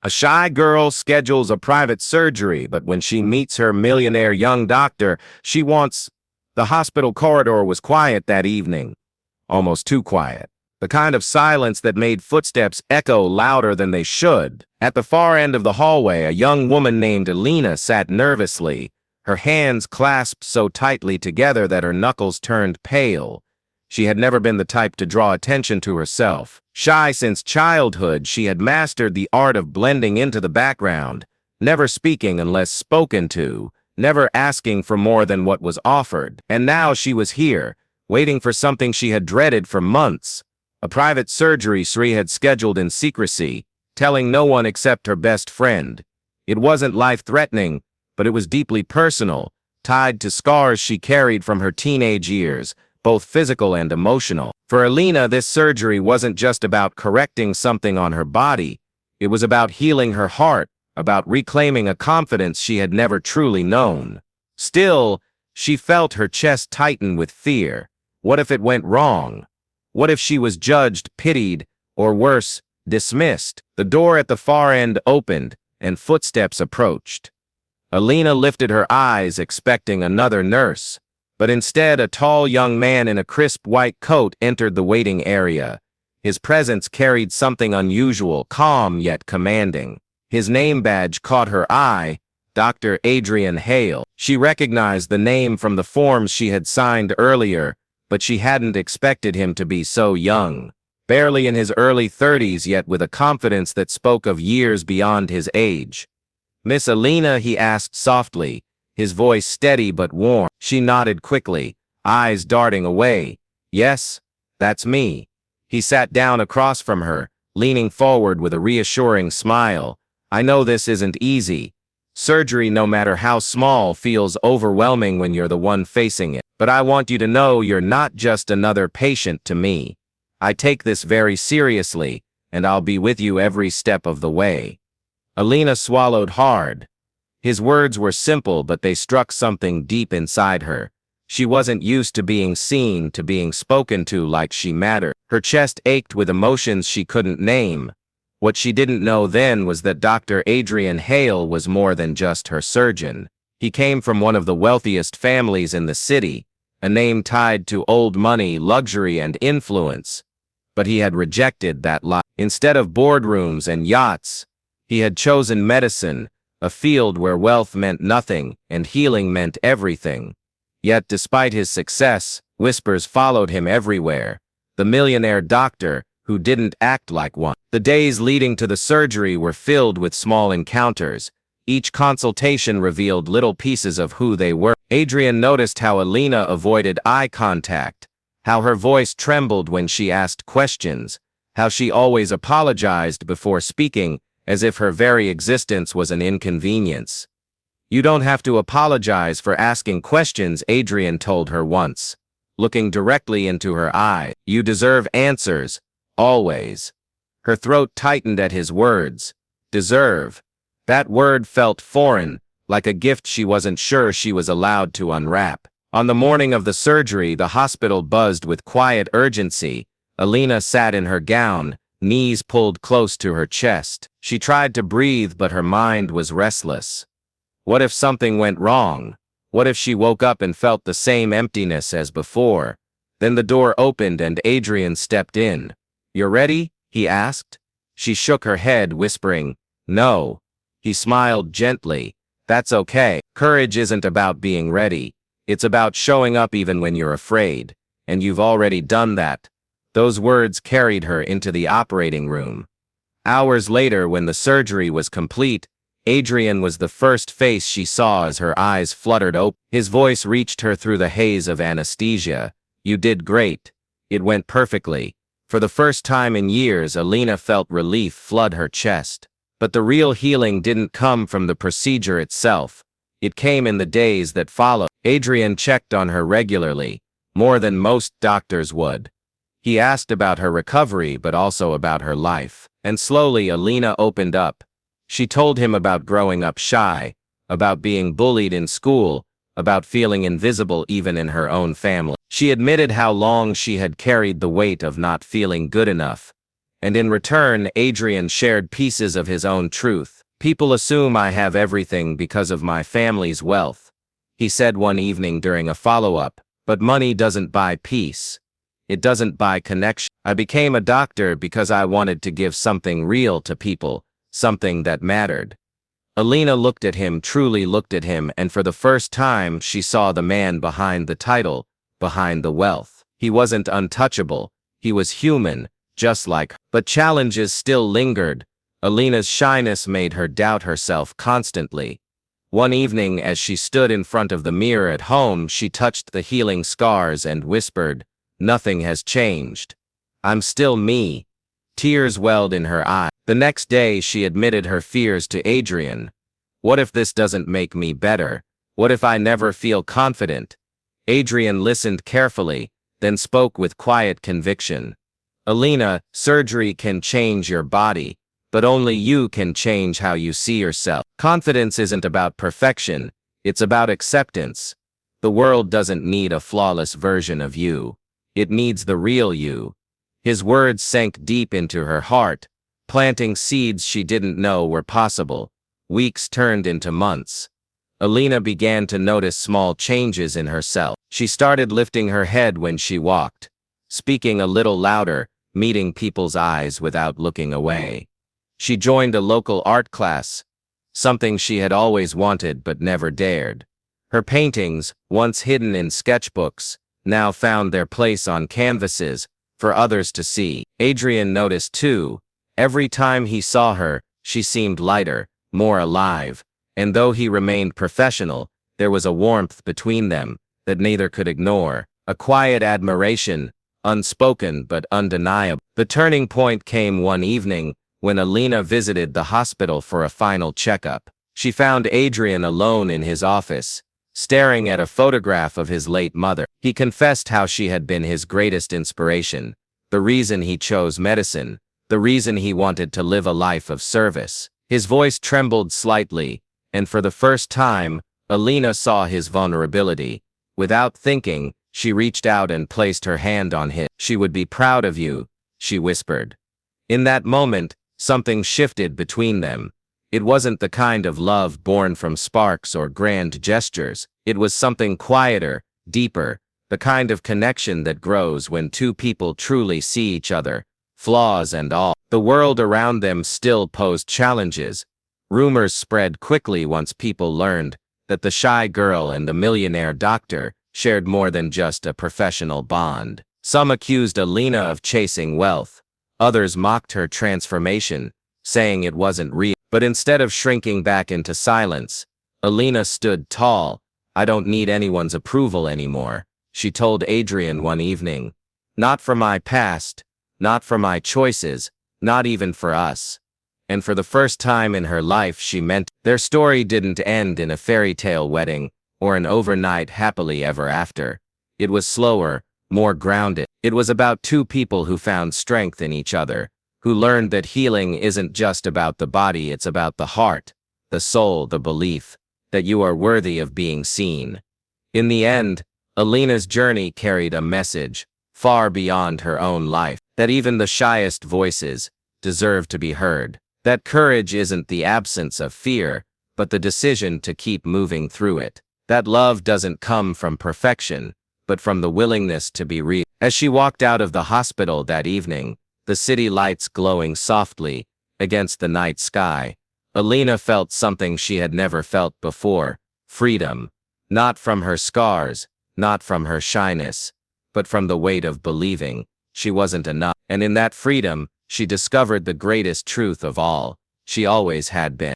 A shy girl schedules a private surgery, but when she meets her millionaire young doctor, she wants... The hospital corridor was quiet that evening. Almost too quiet. The kind of silence that made footsteps echo louder than they should. At the far end of the hallway, a young woman named Alina sat nervously, her hands clasped so tightly together that her knuckles turned pale. She had never been the type to draw attention to herself. Shy since childhood, she had mastered the art of blending into the background, never speaking unless spoken to, never asking for more than what was offered. And now she was here, waiting for something she had dreaded for months. A private surgery Sri had scheduled in secrecy, telling no one except her best friend. It wasn't life-threatening, but it was deeply personal, tied to scars she carried from her teenage years, both physical and emotional. For Alina, this surgery wasn't just about correcting something on her body. It was about healing her heart, about reclaiming a confidence she had never truly known. Still, she felt her chest tighten with fear. What if it went wrong? What if she was judged, pitied, or worse, dismissed? The door at the far end opened, and footsteps approached. Alina lifted her eyes, expecting another nurse. But instead, a tall young man in a crisp white coat entered the waiting area. His presence carried something unusual, calm yet commanding. His name badge caught her eye, Dr. Adrian Hale. She recognized the name from the forms she had signed earlier, but she hadn't expected him to be so young. Barely in his early 30s, yet with a confidence that spoke of years beyond his age. "Miss Alina?" he asked softly, his voice steady but warm. She nodded quickly, eyes darting away. "Yes, that's me." He sat down across from her, leaning forward with a reassuring smile. "I know this isn't easy. Surgery, no matter how small, feels overwhelming when you're the one facing it. But I want you to know you're not just another patient to me. I take this very seriously, and I'll be with you every step of the way." Alina swallowed hard. His words were simple, but they struck something deep inside her. She wasn't used to being seen, to being spoken to like she mattered. Her chest ached with emotions she couldn't name. What she didn't know then was that Dr. Adrian Hale was more than just her surgeon. He came from one of the wealthiest families in the city, a name tied to old money, luxury, and influence. But he had rejected that life. Instead of boardrooms and yachts, he had chosen medicine, a field where wealth meant nothing and healing meant everything. Yet despite his success, whispers followed him everywhere. The millionaire doctor, who didn't act like one. The days leading to the surgery were filled with small encounters. Each consultation revealed little pieces of who they were. Adrian noticed how Alina avoided eye contact, how her voice trembled when she asked questions, how she always apologized before speaking, as if her very existence was an inconvenience. "You don't have to apologize for asking questions," Adrian told her once, looking directly into her eye. "You deserve answers, always." Her throat tightened at his words. Deserve. That word felt foreign, like a gift she wasn't sure she was allowed to unwrap. On the morning of the surgery, the hospital buzzed with quiet urgency. Alina sat in her gown, knees pulled close to her chest. She tried to breathe, but her mind was restless. What if something went wrong? What if she woke up and felt the same emptiness as before? Then the door opened and Adrian stepped in. "You're ready?" he asked. She shook her head, whispering, "No." He smiled gently. "That's okay. Courage isn't about being ready. It's about showing up even when you're afraid. And you've already done that." Those words carried her into the operating room. Hours later, when the surgery was complete, Adrian was the first face she saw as her eyes fluttered open. His voice reached her through the haze of anesthesia. "You did great. It went perfectly." For the first time in years, Alina felt relief flood her chest. But the real healing didn't come from the procedure itself. It came in the days that followed. Adrian checked on her regularly, more than most doctors would. He asked about her recovery, but also about her life. And slowly, Alina opened up. She told him about growing up shy, about being bullied in school, about feeling invisible even in her own family. She admitted how long she had carried the weight of not feeling good enough. And in return, Adrian shared pieces of his own truth. People assume I have everything because of my family's wealth, he said one evening during a follow-up, but money doesn't buy peace. It doesn't buy connection. I became a doctor because I wanted to give something real to people, something that mattered. Alina looked at him, truly looked at him, and for the first time she saw the man behind the title, behind the wealth. He wasn't untouchable. He was human, just like her. But challenges still lingered. Alina's shyness made her doubt herself constantly. One evening, as she stood in front of the mirror at home, she touched the healing scars and whispered, "Nothing has changed. I'm still me." Tears welled in her eyes. The next day, she admitted her fears to Adrian. "What if this doesn't make me better? What if I never feel confident?" Adrian listened carefully, then spoke with quiet conviction. "Alina, surgery can change your body, but only you can change how you see yourself. Confidence isn't about perfection, it's about acceptance. The world doesn't need a flawless version of you. It needs the real you." His words sank deep into her heart, planting seeds she didn't know were possible. Weeks turned into months. Alina began to notice small changes in herself. She started lifting her head when she walked, speaking a little louder, meeting people's eyes without looking away. She joined a local art class, something she had always wanted but never dared. Her paintings, once hidden in sketchbooks, now found their place on canvases for others to see. Adrian noticed too. Every time he saw her, she seemed lighter, more alive, and though he remained professional, there was a warmth between them that neither could ignore, a quiet admiration, unspoken but undeniable. The turning point came one evening, when Alina visited the hospital for a final checkup. She found Adrian alone in his office, staring at a photograph of his late mother. He confessed how she had been his greatest inspiration, the reason he chose medicine, the reason he wanted to live a life of service. His voice trembled slightly, and for the first time, Alina saw his vulnerability. Without thinking, she reached out and placed her hand on his. "She would be proud of you," she whispered. In that moment, something shifted between them. It wasn't the kind of love born from sparks or grand gestures. It was something quieter, deeper, the kind of connection that grows when two people truly see each other, flaws and all. The world around them still posed challenges. Rumors spread quickly once people learned that the shy girl and the millionaire doctor shared more than just a professional bond. Some accused Alina of chasing wealth. Others mocked her transformation, saying it wasn't real. But instead of shrinking back into silence, Alina stood tall. "I don't need anyone's approval anymore," she told Adrian one evening. "Not for my past, not for my choices, not even for us." And for the first time in her life she meant. Their story didn't end in a fairy tale wedding or an overnight happily ever after. It was slower, more grounded. It was about two people who found strength in each other, who learned that healing isn't just about the body, it's about the heart, the soul, the belief that you are worthy of being seen. In the end, Alina's journey carried a message far beyond her own life, that even the shyest voices deserve to be heard, that courage isn't the absence of fear, but the decision to keep moving through it, that love doesn't come from perfection, but from the willingness to be real. As she walked out of the hospital that evening, the city lights glowing softly against the night sky, Alina felt something she had never felt before: freedom. Not from her scars, not from her shyness, but from the weight of believing she wasn't enough. And in that freedom, she discovered the greatest truth of all: she always had been.